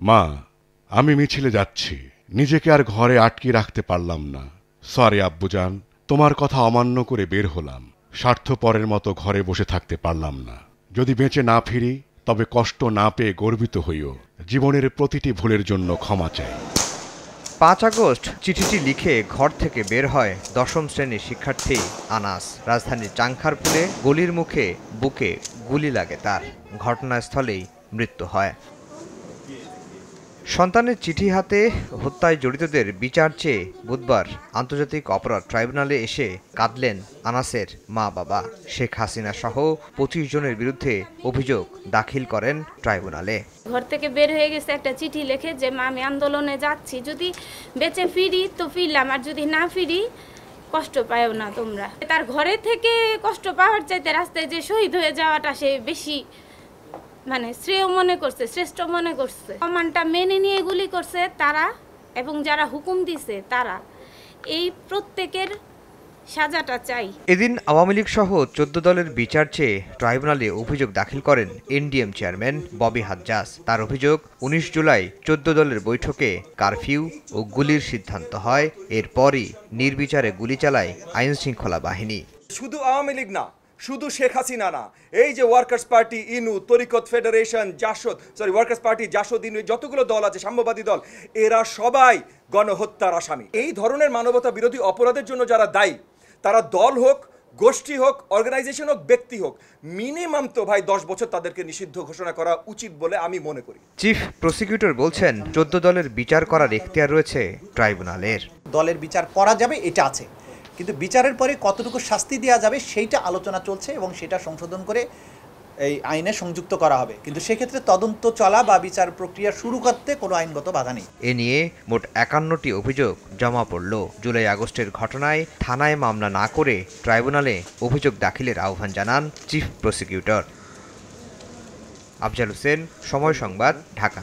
মা, আমি মিছিলে যাচ্ছি, নিজেকে আর ঘরে আটকে রাখতে পারলাম না। সরি আব্বুজান, তোমার কথা অমান্য করে বের হলাম। স্বার্থপরের মতো ঘরে বসে থাকতে পারলাম না। যদি বেঁচে না ফিরি তবে কষ্ট না পেয়ে গর্বিত হইও। জীবনের প্রতিটি ভুলের জন্য ক্ষমা চাই। ৫ আগস্ট চিঠিটি লিখে ঘর থেকে বের হয় ১০ম শ্রেণীর শিক্ষার্থী আনাস। রাজধানীর চাংখারপুলে গলির মুখে বুকে গুলি লাগে তার। ঘটনাস্থলেই মৃত্যু হয়। সন্তানের চিঠি হাতে হত্যায় জড়িতদের বিচার চেয়ে বুধবার আন্তর্জাতিক অপরাধ ট্রাইব্যুনালে এসে কাঁদলেন আনাসের মা বাবা। শেখ হাসিনা সহ ২৫ জনের বিরুদ্ধে অভিযোগ দাখিল করেন ট্রাইব্যুনালে। ঘর থেকে বের হয়ে গেছে, একটা চিঠি লেখে যে মা আমি আন্দোলনে যাচ্ছি, যদি বেঁচে ফিরি তো ফিরলাম, আর যদি না ফিরি কষ্ট পাও না তোমরা। তার ঘরে থেকে কষ্ট পাওয়ার চাইতে রাস্তায় যে শহীদ হয়ে যাওয়াটা সে বেশি শ্রেয় মনে করছে, শ্রেষ্ঠ মনে করছে। কমান্ডটা মেনে নিয়ে গুলি করছে তারা, এবং যারা হুকুম দিছে তারা। এই প্রত্যেকের সাজাটা চাই। এদিন আওয়ামী লীগ সহ ১৪ দলের বিচার চেয়ে ট্রাইব্যুনালে অভিযোগ দাখিল করেন এনডিএম চেয়ারম্যান ববি হাজ্জাজ। তার অভিযোগ, ১৯ জুলাই ১৪ দলের বৈঠকে কারফিউ ও গুলির সিদ্ধান্ত হয়। এরপরই নির্বিচারে গুলি চালায় আইনশৃঙ্খলা বাহিনী। শুধু আওয়ামী লীগ না, শুধু শেখ হাসিনা না, এই যে ওয়ার্কার্স পার্টি, ইনু, তরিকত ফেডারেশন, ওয়ার্কার্স পার্টি, জাসদ, ইনু, যতগুলো দল আছে, সাম্যবাদী দল, এরা সবাই গণহত্যার আসামি। এই ধরনের মানবতা বিরোধী অপরাধের জন্য যারা দায়ী, তারা দল হোক, গোষ্ঠী হোক, অর্গানাইজেশন হোক, ব্যক্তি হোক, মিনিমাম তো ভাই ১০ বছর তাদেরকে নিষিদ্ধ ঘোষণা করা উচিত বলে আমি মনে করি। চিফ প্রসিকিউটর বলছেন, ১৪ দলের বিচার করার এখতিয়ার রয়েছে ট্রাইব্যুনালের। দলের বিচার করা যাবে এটা আছে, কিন্তু বিচারের পরে কতটুকু শাস্তি দেওয়া যাবে সেইটা আলোচনা চলছে এবং সেটা সংশোধন করে এই আইনে সংযুক্ত করা হবে। কিন্তু সেক্ষেত্রে তদন্ত চলা বা বিচার প্রক্রিয়া শুরু করতে কোনো আইনগত বাধা নেই। এ নিয়ে মোট ৫১টি অভিযোগ জমা পড়ল। জুলাই আগস্টের ঘটনায় থানায় মামলা না করে ট্রাইব্যুনালে অভিযোগ দাখিলের আহ্বান জানান চিফ প্রসিকিউটর। আফজাল হোসেন, সময় সংবাদ, ঢাকা।